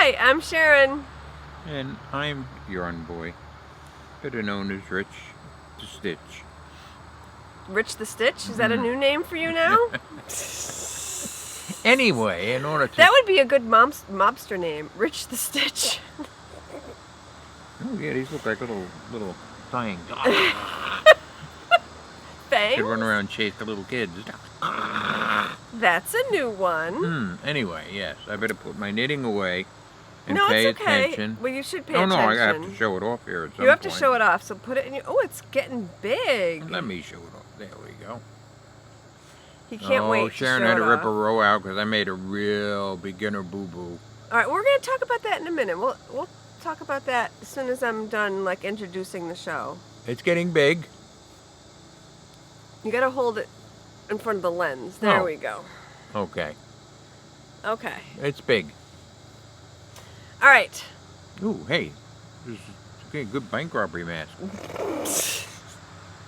Hi, I'm Sharon. And I'm TheYarnboy, better known as Rich the Stitch. Rich the Stitch? Is that a new name for you now? Anyway, in order to... That would be a good mobster name, Rich the Stitch. Oh yeah, these look like little things. Fangs? Could run around and chase the little kids. That's a new one. Anyway, yes, I better put my knitting away and No, pay it's okay. attention. Well, you should pay Oh attention. no, I have to show it off here at some point. You have to show it off, so put it in your... Oh, it's getting big. Let me show it off. There we go. He can't wait to Sharon show had it to rip off. a row out because I made a real beginner boo-boo. All right, we're going to talk about that in a minute. We'll talk about that as soon as I'm done, like, introducing the show. It's getting big. You got to hold it in front of the lens. There we go. Okay. Okay. It's big. All right. Ooh, hey. This is a good bank robbery mask.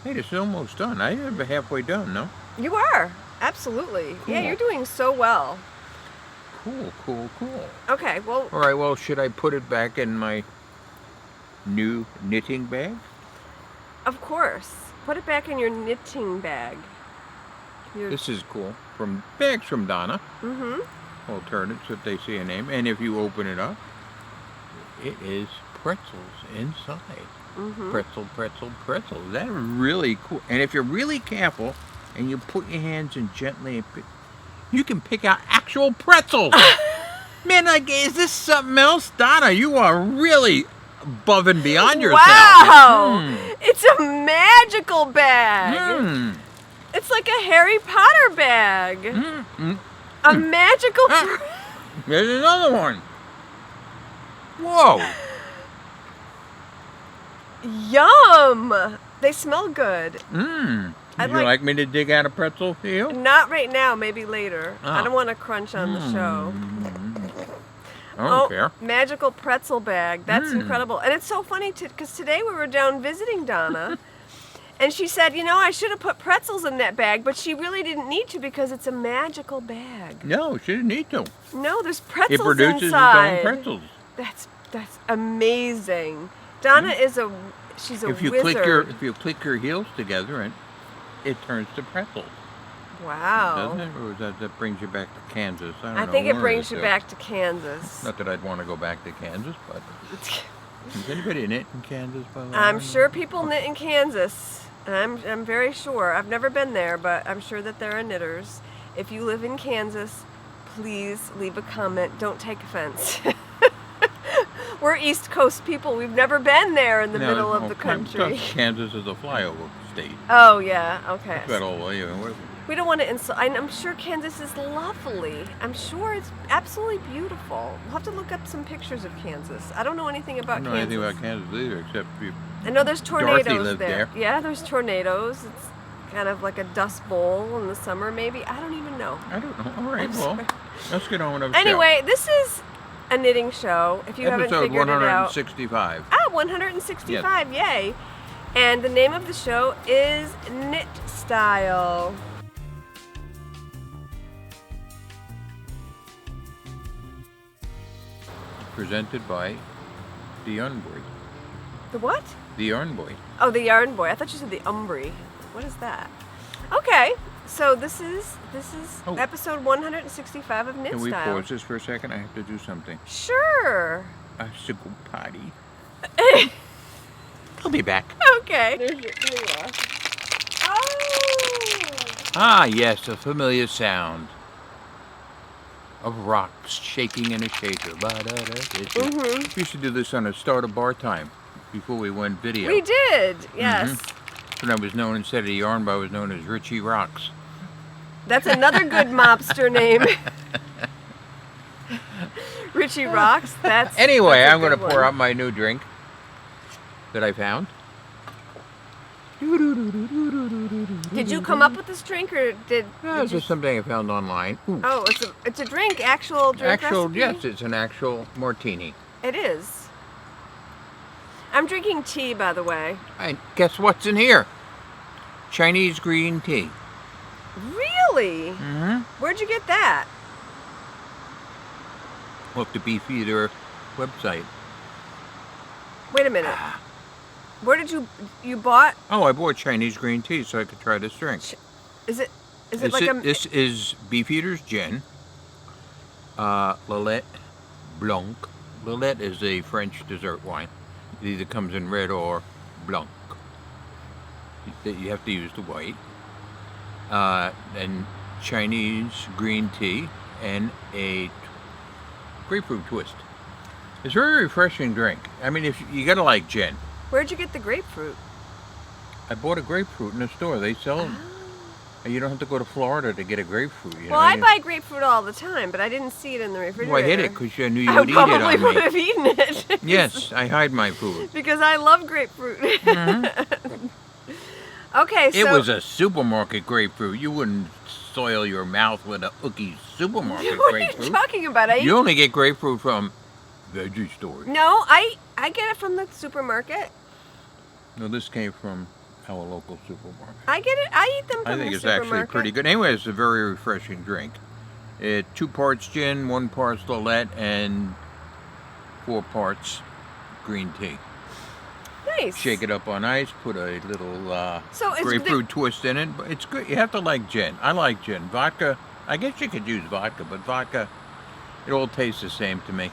Hey, this is almost done. I am halfway done, no? You are. Absolutely. Cool. Yeah, you're doing so well. Cool, cool, cool. Okay, well... All right, well, should I put it back in my new knitting bag? Of course. Put it back in your knitting bag. This is cool. Bags from Donna. Mm-hmm. Alternates if they see a name. And if you open it up, it is pretzels inside. Mm-hmm. Pretzel, pretzel, pretzel. That's really cool. And if you're really careful and you put your hands in gently, you can pick out actual pretzels. Man, like, is this something else? Donna, you are really above and beyond yourself. Wow! It's a magical bag. It's like a Harry Potter bag. A magical... There's another one. Whoa. Yum! They smell good. Would you like me to dig out a pretzel for you? Not right now, maybe later. Oh. I don't want to crunch on the show. I don't care. Magical pretzel bag. That's incredible. And it's so funny, because today we were down visiting Donna, and she said, you know, I should have put pretzels in that bag, but she really didn't need to because it's a magical bag. No, she didn't need to. No, there's pretzels It produces inside. its own pretzels. That's amazing. Donna is she's a wizard. If you click your heels together, and it turns to pretzels. Wow. Doesn't it? Or that brings you back to Kansas? I don't know. I think it One of brings the you two. back to Kansas. Not that I'd want to go back to Kansas, but is anybody knit in Kansas? By the way? I'm sure people knit in Kansas. I'm very sure. I've never been there, but I'm sure that there are knitters. If you live in Kansas, please leave a comment. Don't take offense. We're East Coast people. We've never been there in the middle of the country. Kansas is a flyover state. Oh, yeah. Okay. We don't want to insult. I'm sure Kansas is lovely. I'm sure it's absolutely beautiful. We'll have to look up some pictures of Kansas. I don't know anything about Kansas. I don't know anything about Kansas either, except I know there's tornadoes Dorothy lived there. Yeah, there's tornadoes. It's kind of like a dust bowl in the summer, maybe. I don't even know. I don't know. All right, well, let's get on with the Anyway, this is a knitting show. If you haven't figured it out. Episode 165. 165, yay. And the name of the show is Knit Style. Presented by TheYarnboy. The what? TheYarnboy. Oh, the Yarn Boy. I thought you said the Umbry. What is that? Okay, so this is episode 165 of Knit Can we Style. pause this for a second? I have to do something. Sure. I have to go potty. I'll be back. Okay. There you are. Oh! Ah, yes, a familiar sound of rocks shaking in a shaker. We used to do this on a start of bar time before we went video. We did, yes. When I was known, instead of the Yarnboy, I was known as Richie Rocks. That's another good mobster name. Richie Rocks. Anyway, I'm going to pour out my new drink that I found. Did you come up with this drink, or did It's just something I found online. Ooh. Oh, it's a drink, actual drink recipe? Yes, it's an actual martini. It is. I'm drinking tea, by the way. And guess what's in here? Chinese green tea. Really? Mm-hmm. Where'd you get that? off the Beefeater website. Wait a minute. Where did you bought? Oh, I bought Chinese green tea so I could try this drink. Is it like a? This is Beefeater's gin. Lillet Blanc. Lillet is a French dessert wine. It either comes in red or blanc. You have to use the white. And Chinese green tea and a grapefruit twist. It's a very refreshing drink. I mean, if you gotta like gin. Where'd you get the grapefruit? I bought a grapefruit in the store. They sell them. You don't have to go to Florida to get a grapefruit. You Well, know? I buy grapefruit all the time, but I didn't see it in the refrigerator. Well, I hid it because I knew you would eat it I on probably me. would have eaten it. Yes, I hide my food. Because I love grapefruit. Mm-hmm. Okay, so... It was a supermarket grapefruit. You wouldn't soil your mouth with a Ookie supermarket What grapefruit. are you talking about? You only get grapefruit from veggie stores. No, I get it from the supermarket. No, this came from our local supermarket. I get it. I eat them from the supermarket. I think it's actually pretty good. Anyway, it's a very refreshing drink. 2 parts gin, 1 part Lillet, and 4 parts green tea. Nice. Shake it up on ice, put a little So it's grapefruit twist in it. But it's good. You have to like gin. I like gin. Vodka, I guess you could use vodka, but vodka, it all tastes the same to me.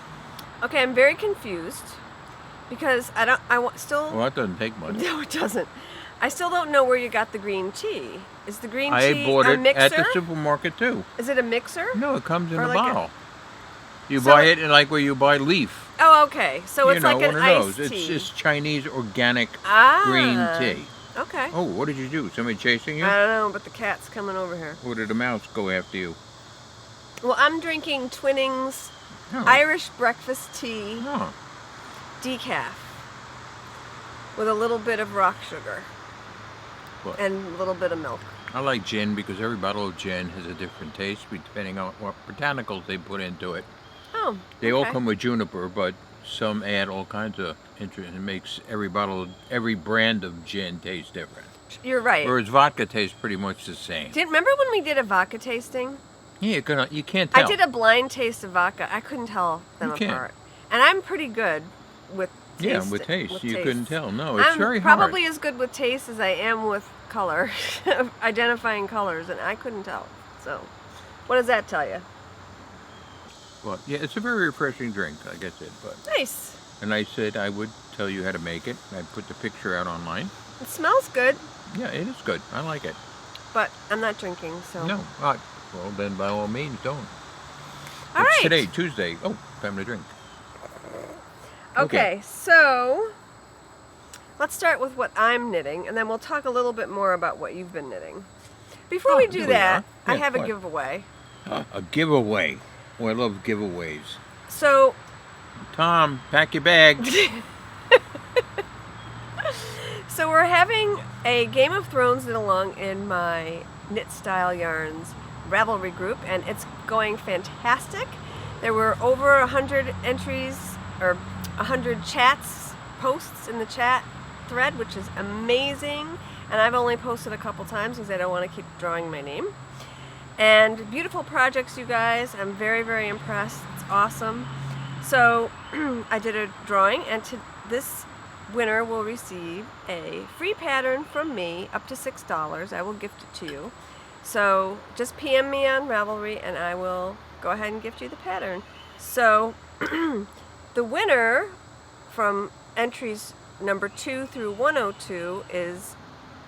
Okay, I'm very confused because still... Well, that doesn't take much. No, it doesn't. I still don't know where you got the green tea. Is the green I tea bought a it mixer? at the supermarket too. Is it a mixer? No, it comes in Or a like bottle. You So buy it- it like where you buy Leaf. Oh, okay. So You it's know, like an one of those. iced It's tea. just Chinese organic Ah. green tea. Okay. Oh, what did you do? Somebody chasing you? I don't know, but the cat's coming over here. Or did a mouse go after you? Well, I'm drinking Twinings Oh. Irish breakfast tea Oh. decaf with a little bit of rock sugar What? and a little bit of milk. I like gin because every bottle of gin has a different taste depending on what botanicals they put into it. Oh, They all okay. come with juniper, but some add all kinds of interest. It makes every brand of gin taste different. You're right. Whereas vodka tastes pretty much the same. Remember when we did a vodka tasting? Yeah, you can't tell. I did a blind taste of vodka. I couldn't tell them You can't. apart. And I'm pretty good with taste. Yeah, with taste. You couldn't tell. No, it's I'm very hard. probably as good with taste as I am with color, identifying colors, and I couldn't tell. So, what does that tell you? But yeah, it's a very refreshing drink, like I said. But Nice. and I said I would tell you how to make it. I put the picture out online. It smells good, Yeah, it is good. I like it. but I'm not drinking, so. No, well then by all means don't. All It's right. today, Tuesday. Oh, time to drink. Okay, so let's start with what I'm knitting, and then we'll talk a little bit more about what you've been knitting. Before Oh, we here do we that, are. I Yeah, have a what? giveaway. A giveaway. Oh, I love giveaways. So, Tom, pack your bag. so we're having a Game of Thrones knit along in my Knit Style Yarns Ravelry group, and it's going fantastic. There were over 100 entries, or 100 posts in the chat thread, which is amazing. And I've only posted a couple times because I don't want to keep drawing my name. And beautiful projects, you guys. I'm very, very impressed. It's awesome. So I did a drawing, and this winner will receive a free pattern from me, up to $6. I will gift it to you. So just PM me on Ravelry, and I will go ahead and gift you the pattern. So the winner from entries number 2 through 102 is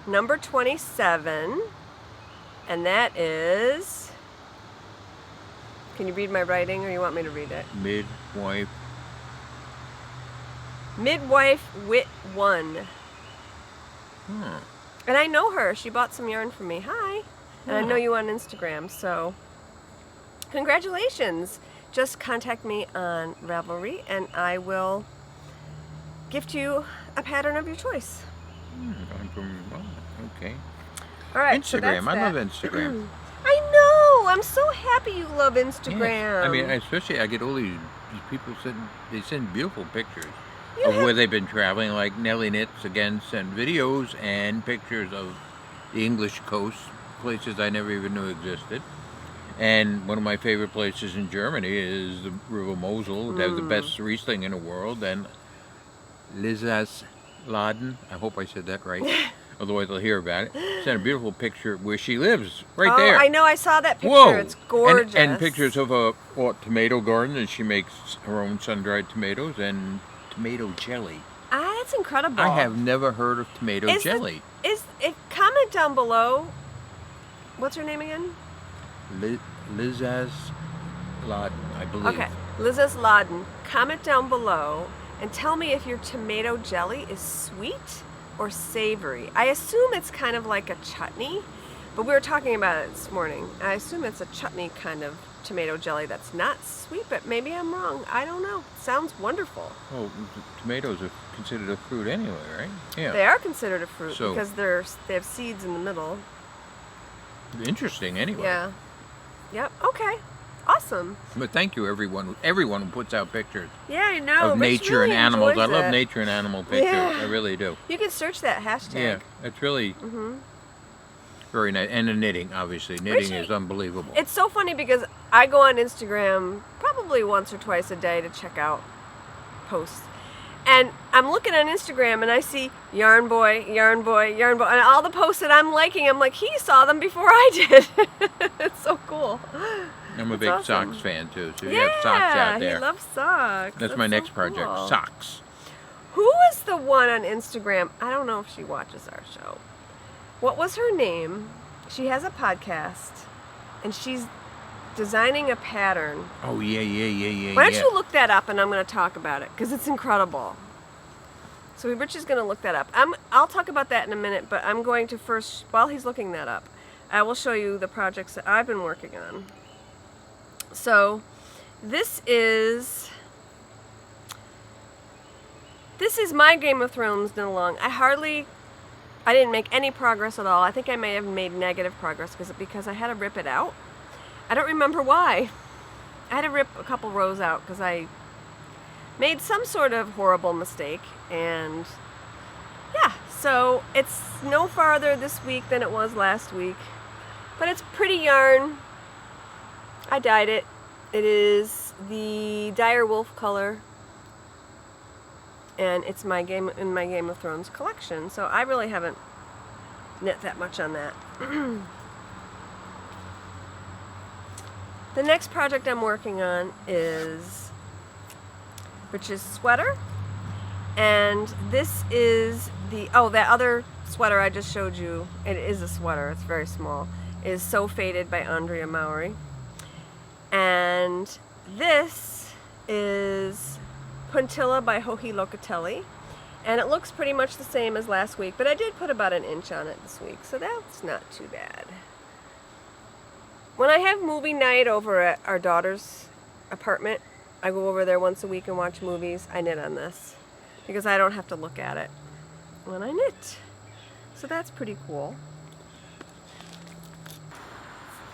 number 27, and that is, can you read my writing, or you want me to read it? Midwife Wit 1. And I know her. She bought some yarn from me. Hi. And I know you on Instagram, so congratulations. Just contact me on Ravelry, and I will gift you a pattern of your choice. Okay. All right. so Instagram. that's I love that. Instagram. I know. I'm so happy you love Instagram. Yes. I mean, especially I get all these people they send beautiful pictures You of have- where they've been traveling. Like Nellie Knits again sent videos and pictures of the English coast, places I never even knew existed. And one of my favorite places in Germany is the River Mosel. They have the best Riesling in the world. And Lisa's Laden, I hope I said that right. Otherwise they'll hear about it. Sent a beautiful picture where she lives, right there. I know, I saw that picture. Whoa. It's gorgeous. And pictures of a tomato garden, and she makes her own sun-dried tomatoes and tomato jelly. That's incredible. I have never heard of tomato jelly. Comment down below. What's her name again? Lisa's Laden, I believe. Okay, Lisa's Laden. Comment down below and tell me if your tomato jelly is sweet or savory. I assume it's kind of like a chutney, but we were talking about it this morning. I assume it's a chutney kind of tomato jelly that's not sweet, but maybe I'm wrong. I don't know. It sounds wonderful. Well, tomatoes are considered a fruit anyway, right? Yeah. They are considered a fruit So- because they have seeds in the middle. Interesting anyway. Yeah. Yep. Okay. Awesome. But thank you everyone who puts out pictures Yeah, I know. of Rich nature really and animals. I enjoys love it. nature and animal pictures. Yeah. I really do. You can search that hashtag. Yeah, it's really very nice. And the knitting, obviously. Knitting is unbelievable. It's so funny because I go on Instagram probably once or twice a day to check out posts. And I'm looking on Instagram and I see YarnBoy, YarnBoy, YarnBoy, and all the posts that I'm liking, I'm like, he saw them before I did. It's so cool. I'm a big awesome. socks fan too, so you have socks out there. He loves socks. That's my so next project, cool. socks. Who was the one on Instagram? I don't know if she watches our show. What was her name? She has a podcast, and she's designing a pattern. Oh, yeah. Why don't you look that up, and I'm going to talk about it, because it's incredible. So Rich is going to look that up. I'll talk about that in a minute, but I'm going to first, while he's looking that up, I will show you the projects that I've been working on. So this is my Game of Thrones knit along. I didn't make any progress at all. I think I may have made negative progress because I had to rip it out. I don't remember why. I had to rip a couple rows out because I made some sort of horrible mistake. And yeah, so it's no farther this week than it was last week. But it's pretty yarn. I dyed it. It is the dire wolf color. And it's in my Game of Thrones collection. So I really haven't knit that much on that. The next project I'm working on is Rich's sweater. And this is that other sweater I just showed you. It is a sweater. It's very small. Is So Faded by Andrea Mowrey. And this is Puntilla by Locatelli. And it looks pretty much the same as last week, but I did put about an inch on it this week, so that's not too bad. When I have movie night over at our daughter's apartment, I go over there once a week and watch movies. I knit on this because I don't have to look at it when I knit. So that's pretty cool.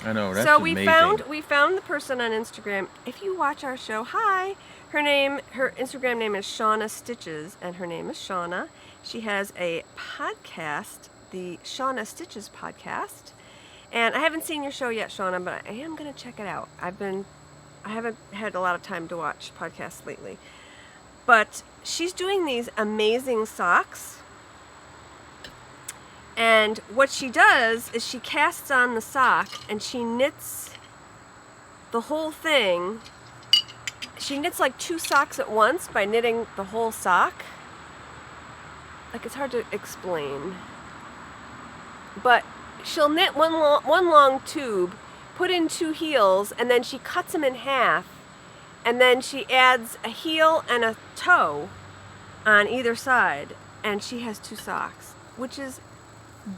I know, that's so amazing. we found the person on Instagram. If you watch our show, hi. Her Instagram name is Shauna Stitches, and her name is Shauna. She has a podcast, the Shauna Stitches podcast. And I haven't seen your show yet, Shauna, but I am going to check it out. I haven't had a lot of time to watch podcasts lately. But she's doing these amazing socks. And what she does is she casts on the sock and she knits the whole thing. She knits like 2 socks at once by knitting the whole sock. Like, it's hard to explain. But she'll knit one long tube, put in 2 heels, and then she cuts them in half. And then she adds a heel and a toe on either side. And she has 2 socks, which is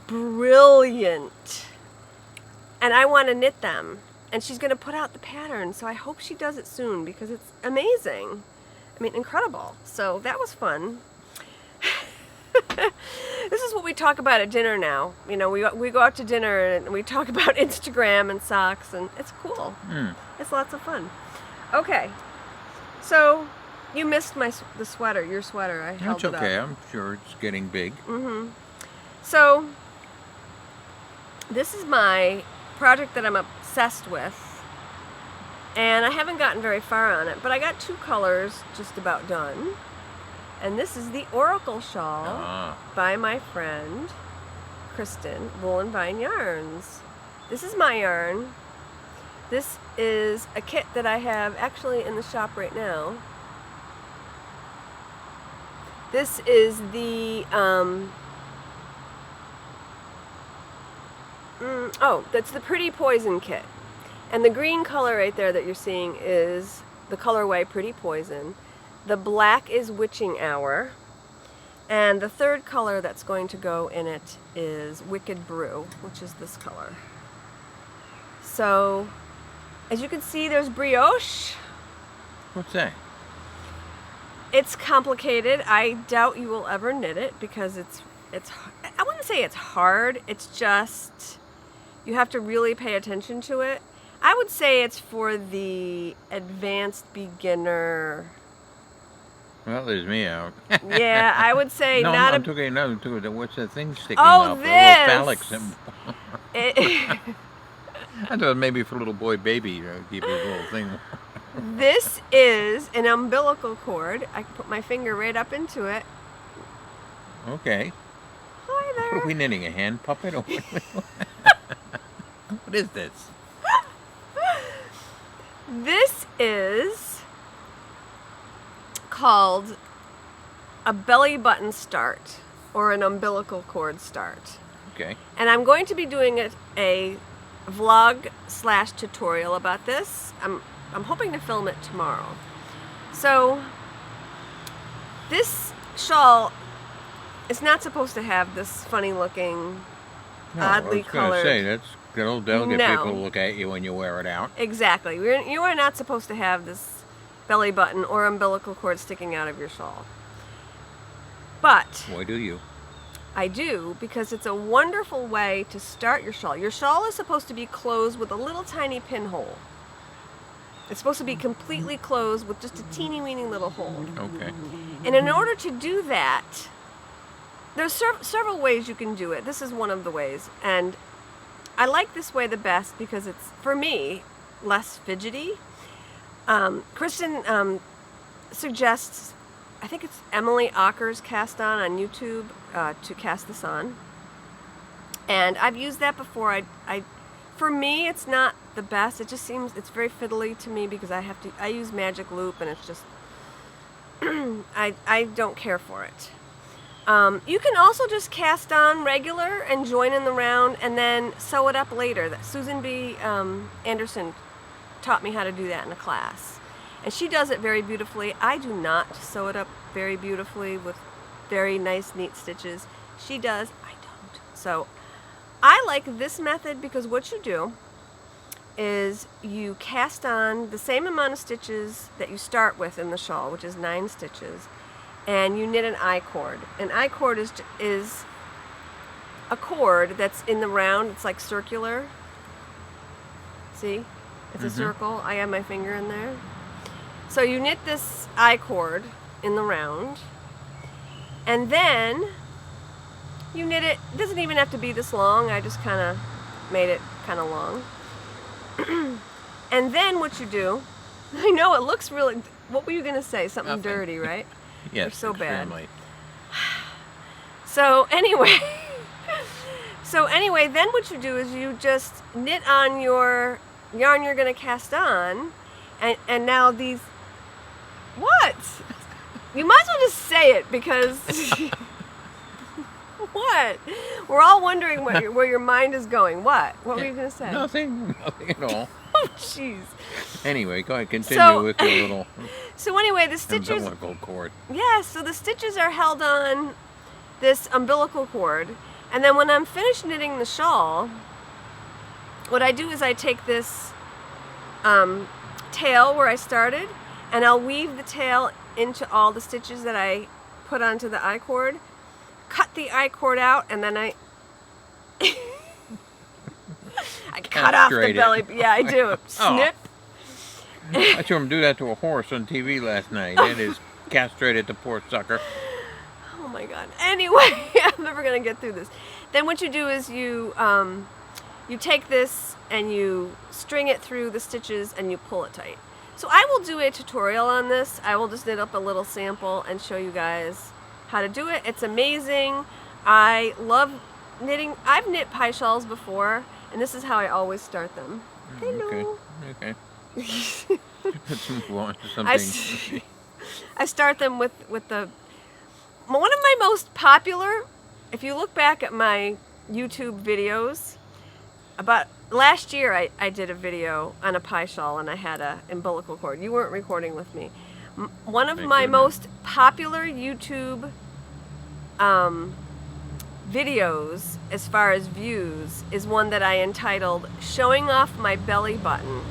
brilliant. And I want to knit them. And she's going to put out the pattern, so I hope she does it soon because it's amazing. I mean, incredible. So that was fun. This is what we talk about at dinner now. You know, we go out to dinner and we talk about Instagram and socks, and it's cool. It's lots of fun. Okay, so you missed your sweater. I held it up. That's okay. I'm sure it's getting big. So this is my project that I'm obsessed with. And I haven't gotten very far on it, but I got 2 colors just about done. And this is the Oracle Shawl by my friend Kristen, Voolenvine Yarns. This is my yarn. This is a kit that I have actually in the shop right now. This is the, that's the Pretty Poison kit. And the green color right there that you're seeing is the colorway Pretty Poison. The black is Witching Hour. And the third color that's going to go in it is Wicked Brew, which is this color. So, as you can see, there's brioche. What's that? It's complicated. I doubt you will ever knit it because it's I wouldn't say it's hard. It's just you have to really pay attention to it. I would say it's for the advanced beginner. Well, there's me out. Yeah, I would say no, not I'm talking what's that thing sticking Oh, up? this! A little phallic symbol. It, I thought maybe for a little boy baby to keep his little thing. This is an umbilical cord. I can put my finger right up into it. Okay. Hi there. What are we knitting? A hand puppet? Or what is this? This is called a belly button start or an umbilical cord start. Okay. And I'm going to be doing a vlog/tutorial about this. I'm hoping to film it tomorrow. So this shawl is not supposed to have this funny looking, oddly colored. I was going to say, that's that'll get No. people to look at you when you wear it out. Exactly. You are not supposed to have this belly button or umbilical cord sticking out of your shawl. But Why do you? I do, because it's a wonderful way to start your shawl. Your shawl is supposed to be closed with a little tiny pinhole. It's supposed to be completely closed with just a teeny weeny little hole. Okay. And in order to do that, there's several ways you can do it. This is one of the ways. And I like this way the best because it's, for me, less fidgety. Kristen suggests, I think it's Emily Ocker's cast on YouTube to cast this on. And I've used that before. For me, it's not the best. It just seems, it's very fiddly to me because I use magic loop and it's just, I don't care for it. You can also just cast on regular and join in the round and then sew it up later. Susan B. Anderson taught me how to do that in a class. And she does it very beautifully. I do not sew it up very beautifully with very nice, neat stitches. She does, I don't. So I like this method because what you do is you cast on the same amount of stitches that you start with in the shawl, which is 9 stitches, and you knit an I-cord. An I-cord is a cord that's in the round. It's like circular. See? It's a circle. I have my finger in there. So you knit this I-cord in the round, and then you knit it. It doesn't even have to be this long. I just kind of made it kind of long. And then what you do, I know it looks really, what were you going to say? Something Nothing. dirty, right? Yes, You're so extremely. bad. So anyway, then what you do is you just knit on your yarn you're going to cast on, and now these, what? You might as well just say it because, what? We're all wondering where your mind is going. What? What were you going to say? Nothing at all. Oh, jeez. Anyway, go ahead, continue with your little So anyway, the stitches. umbilical cord. Yeah, so the stitches are held on this umbilical cord, and then when I'm finished knitting the shawl, what I do is I take this tail where I started, and I'll weave the tail into all the stitches that I put onto the I-cord, cut the I-cord out, and then I cut off the Castrate it. belly. Yeah, I do. Snip. I saw him do that to a horse on TV last night. It is castrated the poor sucker. Oh my god. Anyway, I'm never gonna get through this. Then what you do is you you take this and you string it through the stitches and you pull it tight. So I will do a tutorial on this. I will just knit up a little sample and show you guys how to do it. It's amazing. I love knitting. I've knit pie shawls before, and this is how I always start them. Hello. Okay. Let's move on to something. I start them with one of my most popular, if you look back at my YouTube videos, about last year I did a video on a pie shawl and I had a umbilical cord. You weren't recording with me. One of my most popular YouTube videos as far as views is one that I entitled Showing Off My Belly Button.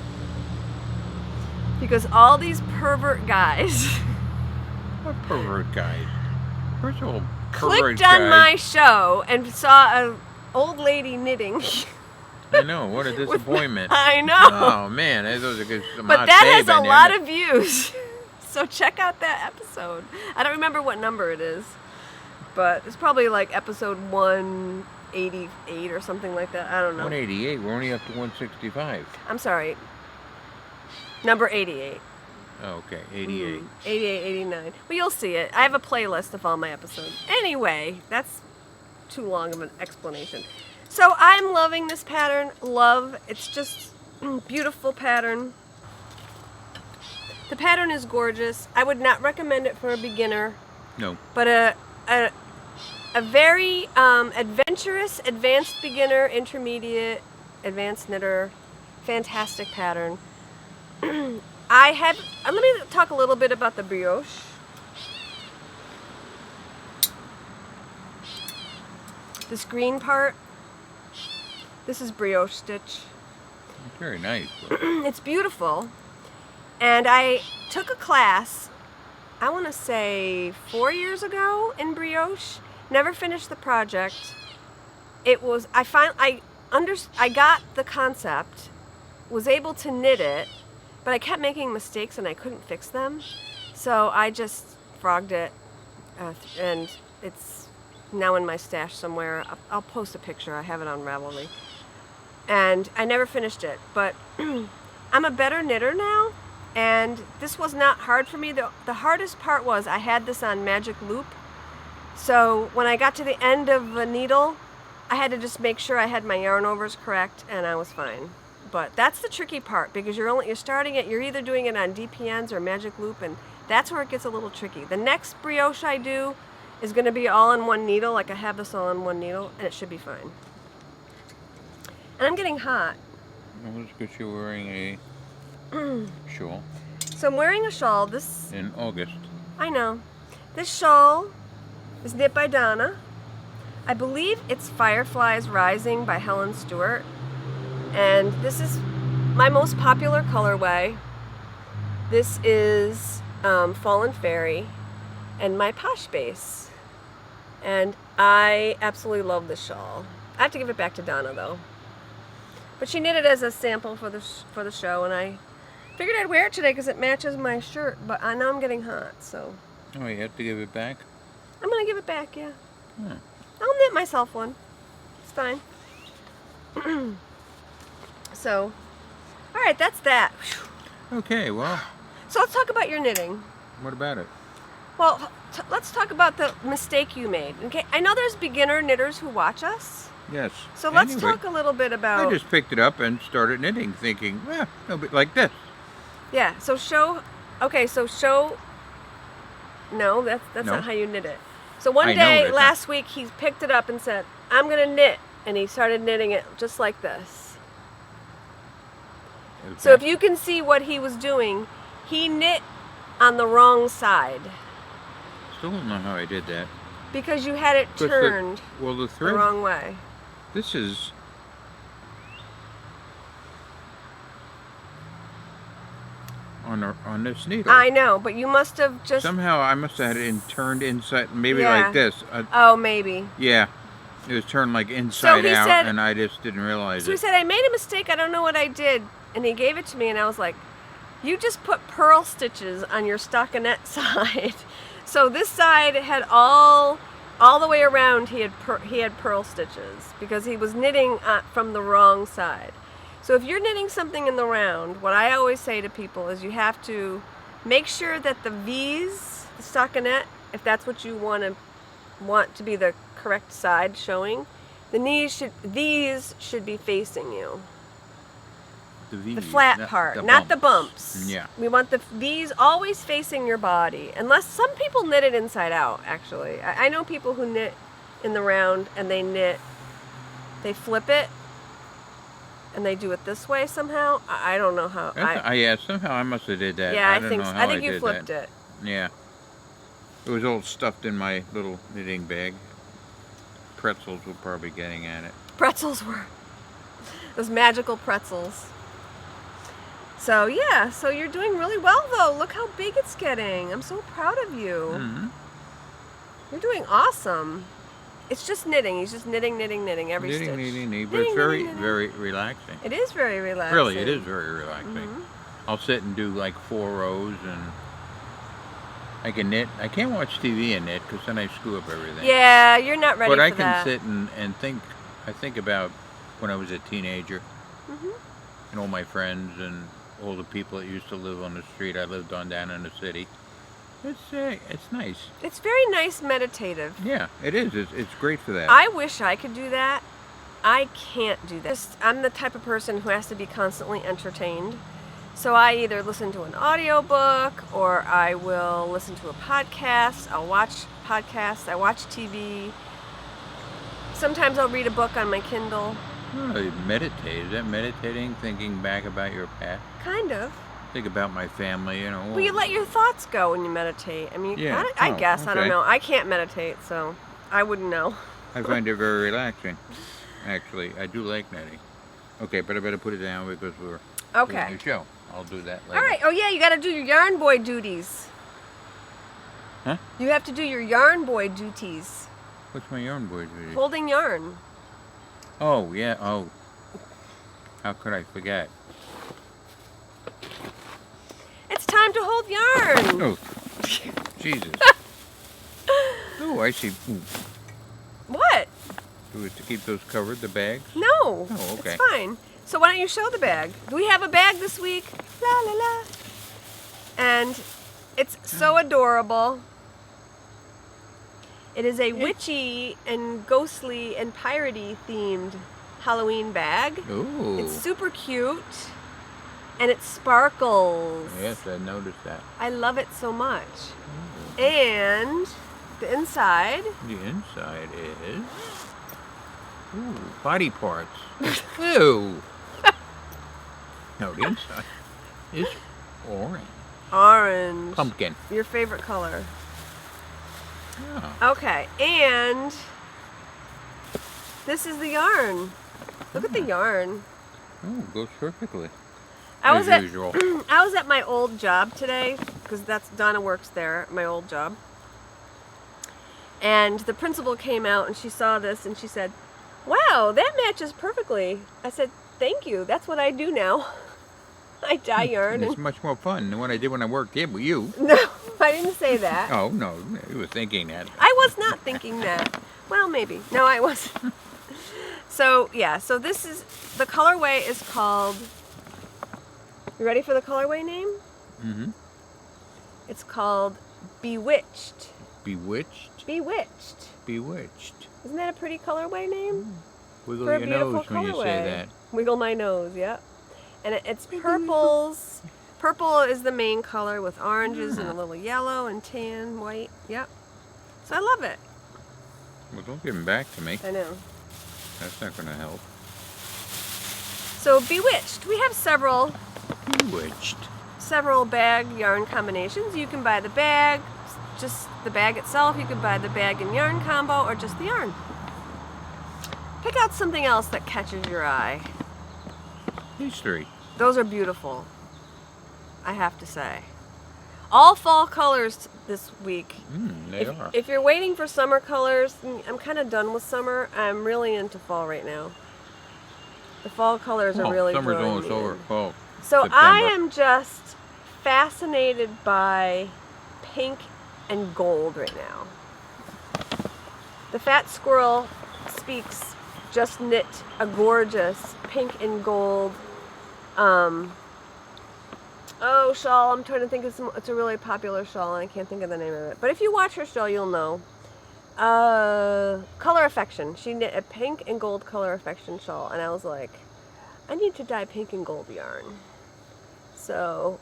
Because all these pervert guys What pervert guys? First of all, clicked on my show and saw an old lady knitting. I know, what a disappointment. I know. Oh man, those are good. But that has a lot of views. So check out that episode. I don't remember what number it is, but it's probably like episode 188 or something like that. I don't know. 188. We're only up to 165. I'm sorry. Number 88. Oh, okay, 88. 88, 89. Well, you'll see it. I have a playlist of all my episodes. Anyway, that's too long of an explanation. So I'm loving this pattern. It's just beautiful pattern. The pattern is gorgeous. I would not recommend it for a beginner. No. But a very adventurous, advanced beginner, intermediate, advanced knitter, fantastic pattern. Let me talk a little bit about the brioche. This green part, this is brioche stitch. It's very nice. It's beautiful. And I took a class, I want to say 4 years ago in brioche. Never finished the project. It was, I got the concept, was able to knit it, but I kept making mistakes and I couldn't fix them. So I just frogged it, and it's now in my stash somewhere. I'll post a picture. I have it on Ravelry. And I never finished it, but I'm a better knitter now, and this was not hard for me. The hardest part was I had this on magic loop. So when I got to the end of the needle, I had to just make sure I had my yarn overs correct, and I was fine. But that's the tricky part, because you're starting it, you're either doing it on DPNs or magic loop, and that's where it gets a little tricky. The next brioche I do is going to be all on one needle, like I have this all on one needle, and it should be fine. And I'm getting hot. Well, it's because you're wearing a shawl. So I'm wearing a shawl. In August. I know. This shawl is knit by Donna. I believe it's Fireflies Rising by Helen Stewart. And this is my most popular colorway. This is Fallen Fairy and my Posh base. And I absolutely love this shawl. I have to give it back to Donna though. But she knit it as a sample for the show, and I figured I'd wear it today because it matches my shirt. But I know I'm getting hot, so. Oh, you have to give it back? I'm gonna give it back, yeah. Hmm. I'll knit myself one. It's fine. So, all right, that's that. Okay, well. So let's talk about your knitting. What about it? Well, let's talk about the mistake you made. Okay, I know there's beginner knitters who watch us. Yes. So let's talk a little bit about. I just picked it up and started knitting, thinking, no, but like this. Yeah. So show. Okay. So show. No, that's No. not how you knit it. So one day last week he picked it up and said, "I'm gonna knit," and he started knitting it just like this. Okay. So if you can see what he was doing, he knit on the wrong side. Still don't know how I did that. Because you had it turned the thread, the wrong way. This is on this needle. I know, but you must have just somehow I must have had it turned inside, maybe like this. Oh, maybe. Yeah, it was turned like inside out, said, and I just didn't realize So it. he said, "I made a mistake. I don't know what I did," and he gave it to me, and I was like, "You just put purl stitches on your stockinette side." So this side had all all the way around he had purl stitches because he was knitting from the wrong side. So if you're knitting something in the round, what I always say to people is you have to make sure that the V's, the stockinette, if that's what you want to be the correct side showing, these should be facing you. The flat part, not the bumps. Yeah. We want the V's always facing your body. Unless some people knit it inside out, actually. I know people who knit in the round and they flip it and they do it this way somehow. I don't know how. Yeah, somehow I must have did that. Yeah, I think you flipped it. Yeah. It was all stuffed in my little knitting bag. Pretzels were probably getting at it. Pretzels were. Those magical pretzels. So yeah, so you're doing really well though. Look how big it's getting. I'm so proud of you. Mm-hmm. You're doing awesome. It's just knitting. He's just knitting every stitch. Knitting, but it's very relaxing. It is very relaxing. Really, it is very relaxing. Mm-hmm. I'll sit and do like 4 rows and I can knit. I can't watch TV and knit because then I screw up everything. Yeah, you're not ready for that. But I can sit and think. I think about when I was a teenager and all my friends and all the people that used to live on the street I lived on down in the city. It's nice. It's very nice meditative. Yeah, it is. It's great for that. I wish I could do that. I can't do that. I'm the type of person who has to be constantly entertained. So I either listen to an audiobook or I will listen to a podcast. I'll watch podcasts. I watch TV. Sometimes I'll read a book on my Kindle. Oh, meditate. Is that meditating? Thinking back about your past? Kind of. Think about my family, you know. Well, you let your thoughts go when you meditate. I mean, yeah. I guess. Okay. I don't know. I can't meditate, so I wouldn't know. I find it very relaxing. Actually, I do like knitting. Okay, but I better put it down because we're doing a show. I'll do that later. All right. Oh, yeah, you got to do your yarn boy duties. Huh? You have to do your yarn boy duties. What's my yarn boy duty? Holding yarn. Oh, yeah. Oh. How could I forget? It's time to hold yarn. Oh, Jesus. Oh, I see. Ooh. What? Do it to keep those covered, the bags? No. Oh, okay. It's fine. So why don't you show the bag? Do we have a bag this week? La la la. And it's so adorable. It is a witchy and ghostly and piratey themed Halloween bag. Ooh. It's super cute. And it sparkles. Yes, I noticed that. I love it so much. And the inside. The inside is... Ooh, body parts. Ew. No, the inside is orange. Orange. Pumpkin. Your favorite color. Oh. Okay, and this is the yarn. Look at the yarn. Oh, goes perfectly. As usual. I was at my old job today because Donna works there at my old job. And the principal came out and she saw this and she said, "Wow, that matches perfectly." I said, "Thank you. That's what I do now. I dye yarn." It's much more fun than what I did when I worked here with you. No, I didn't say that. Oh, no, you were thinking that. I was not thinking that. Well, maybe. No, I wasn't. So, yeah, so this is, the colorway is called, you ready for the colorway name? Mm-hmm. It's called Bewitched. Bewitched? Bewitched. Bewitched. Isn't that a pretty colorway name? Wiggle For a your beautiful nose when you say colorway. that. Wiggle my nose, yep. And it's purples. Purple is the main color with oranges and a little yellow and tan, white. Yep. So I love it. Well, don't give them back to me. I know. That's not going to help. So Bewitched. We have several bag yarn combinations. You can buy the bag, just the bag itself. You can buy the bag and yarn combo or just the yarn. Pick out something else that catches your eye. These 3. Those are beautiful, I have to say. All fall colors this week. They are. If you're waiting for summer colors, I'm kind of done with summer. I'm really into fall right now. The fall colors are really summer's drawing almost me over. in. Fall. So September. I am just fascinated by pink and gold right now. The Fat Squirrel Speaks just knit a gorgeous pink and gold shawl. I'm trying to think of it's a really popular shawl and I can't think of the name of it. But if you watch her shawl, you'll know. Color Affection. She knit a pink and gold Color Affection shawl, and I was like, I need to dye pink and gold yarn. So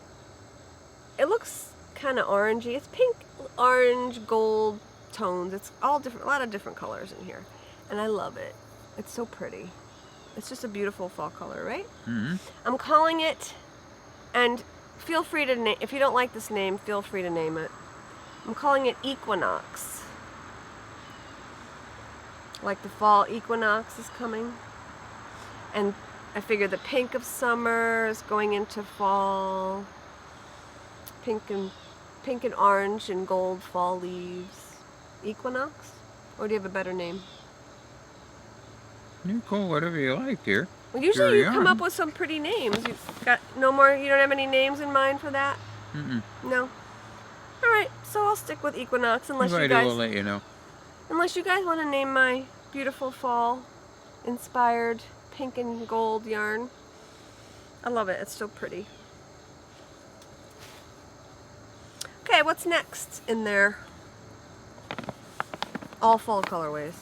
it looks kind of orangey. It's pink, orange, gold tones. It's all different, a lot of different colors in here, and I love it. It's so pretty. It's just a beautiful fall color, right? Mm-hmm. I'm calling it, and feel free to name, if you don't like this name, feel free to name it. I'm calling it Equinox. Like the fall equinox is coming. And I figure the pink of summer is going into fall. Pink and orange and gold fall leaves. Equinox? Or do you have a better name? You call whatever you like, dear. Well, usually you come up with some pretty names. You've got no more, you don't have any names in mind for that? Mm-mm. No? Alright, so I'll stick with Equinox unless If you I guys... do, I'll let you know. Unless you guys want to name my beautiful fall inspired pink and gold yarn. I love it. It's so pretty. Okay, what's next in there? All fall colorways.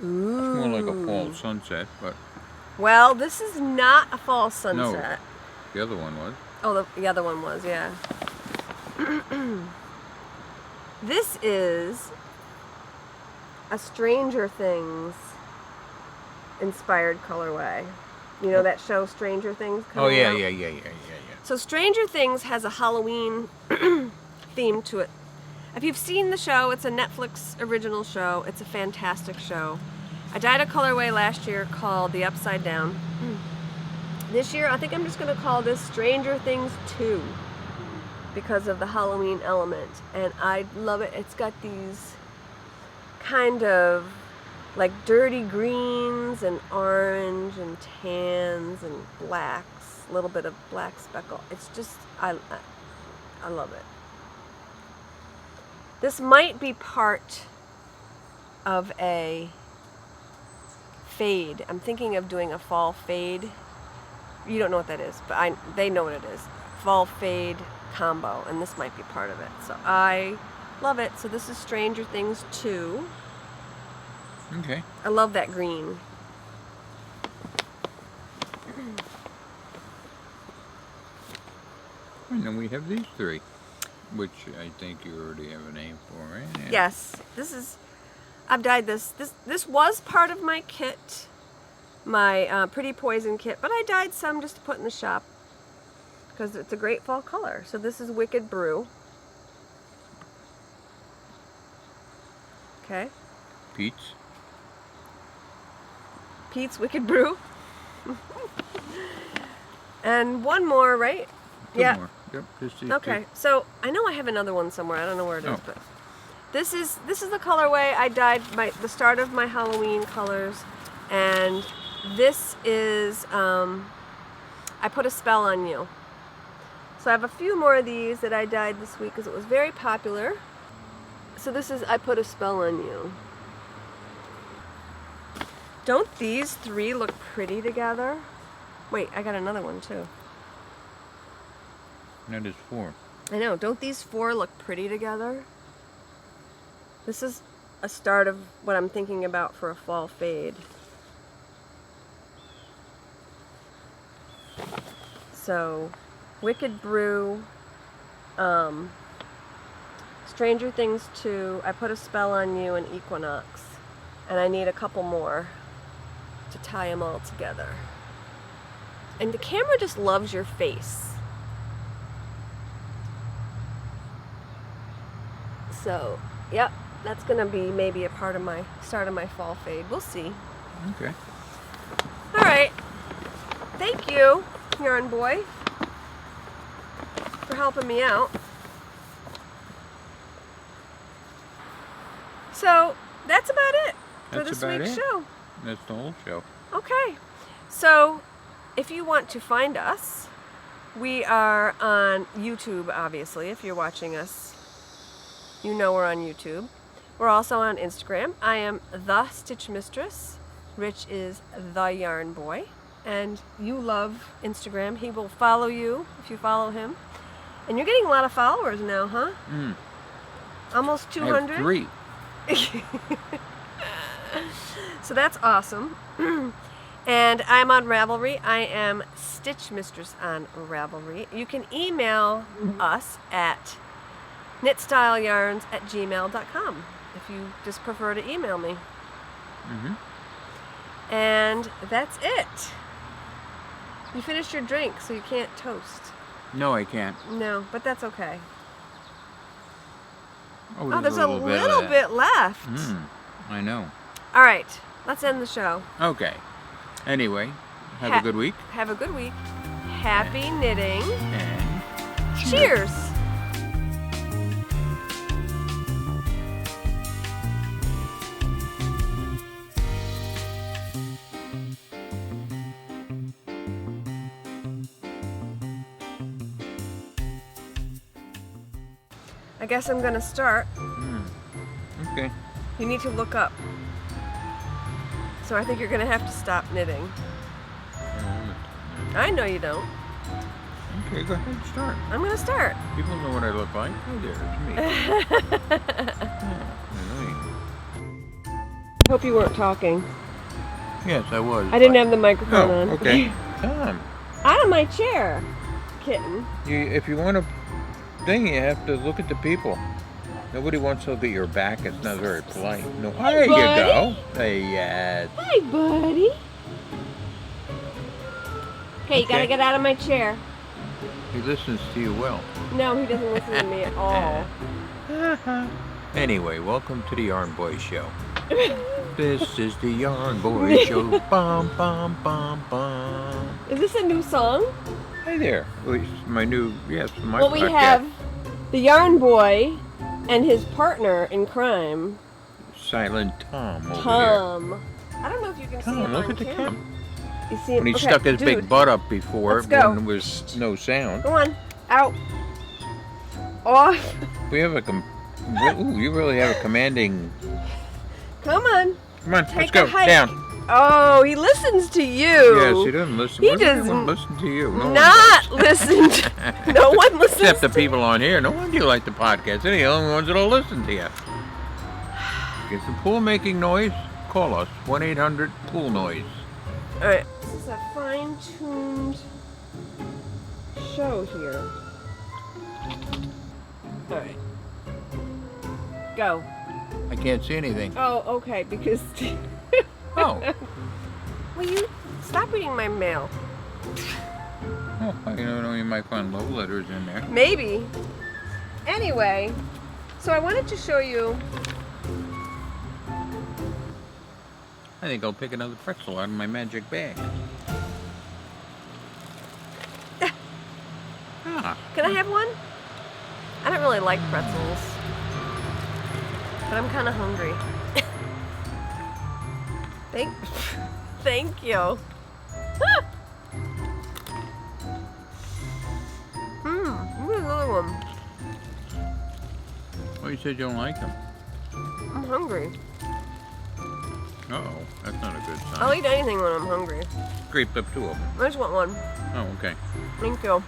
Ooh. It's more like a fall sunset, but... Well, this is not a fall sunset. No, the other one was. Oh, the other one was, yeah. This is a Stranger Things inspired colorway. You know that show Stranger Things coming out? Yeah. So Stranger Things has a Halloween theme to it. If you've seen the show, it's a Netflix original show. It's a fantastic show. I dyed a colorway last year called the Upside Down. This year, I think I'm just going to call this Stranger Things 2 because of the Halloween element. And I love it. It's got these kind of like dirty greens and orange and tans and blacks, a little bit of black speckle. It's just, I love it. This might be part of a fade. I'm thinking of doing a fall fade. You don't know what that is, but they know what it is. Fall fade combo, and this might be part of it. So I love it. So this is Stranger Things 2. Okay. I love that green. And then we have these three, which I think you already have a name for, right? Yeah. Yes. I've dyed this. This was part of my kit, my Pretty Poison kit, but I dyed some just to put in the shop because it's a great fall color. So this is Wicked Brew. Okay. Pete's Wicked Brew. And one more, right? Two more. Yep, just these okay, two. so I know I have another one somewhere. I don't know where it is, Oh. but this is the colorway I dyed the start of my Halloween colors, and this is I Put a Spell on You. So I have a few more of these that I dyed this week because it was very popular. So this is I Put a Spell on You. Don't these three look pretty together? Wait, I got another one too. That is 4. I know, don't these 4 look pretty together? This is a start of what I'm thinking about for a fall fade. So, Wicked Brew, Stranger Things 2, I Put a Spell on You, and Equinox. And I need a couple more to tie them all together. And the camera just loves your face. So, yep, that's gonna be maybe a part of my start of my fall fade. We'll see. Okay. All right. Thank you, Yarn Boy, for helping me out. So that's about it for That's this about week's it. show. That's the whole show. Okay. So if you want to find us, we are on YouTube, obviously. If you're watching us, you know we're on YouTube. We're also on Instagram. I am TheStitchmistress. Rich is TheYarnboy. And you love Instagram. He will follow you if you follow him. And you're getting a lot of followers now, huh? Almost 200? I have 3. So that's awesome. And I'm on Ravelry. I am Stitchmistress on Ravelry. You can email us at knitstyleyarns@gmail.com if you just prefer to email me. And that's it. You finished your drink, so you can't toast. No, I can't. No, but that's okay. Oh, There's a little bit left. I know. All right, let's end the show. Okay. Anyway, have a good week. Have a good week. Happy knitting. And cheers. I guess I'm gonna start. Okay. You need to look up. So I think you're gonna have to stop knitting. I know you don't. Okay, go ahead and start. I'm gonna start. People know what I look like. Oh, there, it's me. Hope you weren't talking. Yes, I was. I didn't have the microphone on. Okay. Come. Out of my chair, kitten. If you want to thing, you have to look at the people. Nobody wants to look at your back. It's not very polite. No. There you go. Yes. Hi, buddy. Okay, you gotta get out of my chair. He listens to you well. No, he doesn't listen to me at all. Anyway, welcome to the Yarn Boy Show. This is the Yarn Boy Show. Bum, bum, bum, bum. Is this a new song? Hi there. Well, it's my new, yes, my Well, we podcast. have the Yarn Boy and his partner in crime, Silent Tom over Tom. I don't know if you can see here. him Tom, look on at the camera. camera. You see him? When he Okay, stuck his dude, big butt up before Let's go. when there was no sound. Go on, out, off. We have a, ooh, you really have a commanding, Come on. come on, Take let's go, a hike. down. Oh, he listens to you. Yes, he doesn't listen. He Why does does anyone listen to you. No not listen to, no one listens Except the to people on here. No wonder you like the podcast. They're the only ones that'll listen to you. Get some pool making noise? Call us. 1-800-POOL-NOISE. All right. This is a fine-tuned show here. All right. Go. I can't see anything. Oh, okay, because... Oh. Will you stop reading my mail? Oh, you know, you might find love letters in there. Maybe. Anyway, so I wanted to show you... I think I'll pick another pretzel out of my magic bag. Can I have one? I don't really like pretzels. But I'm kind of hungry. Thank you. Here's another one. Oh, you said you don't like them. I'm hungry. Uh-oh, that's not a good sign. I'll eat anything when I'm hungry. Scraped up 2 of them. I just want one. Oh, okay. Thank you.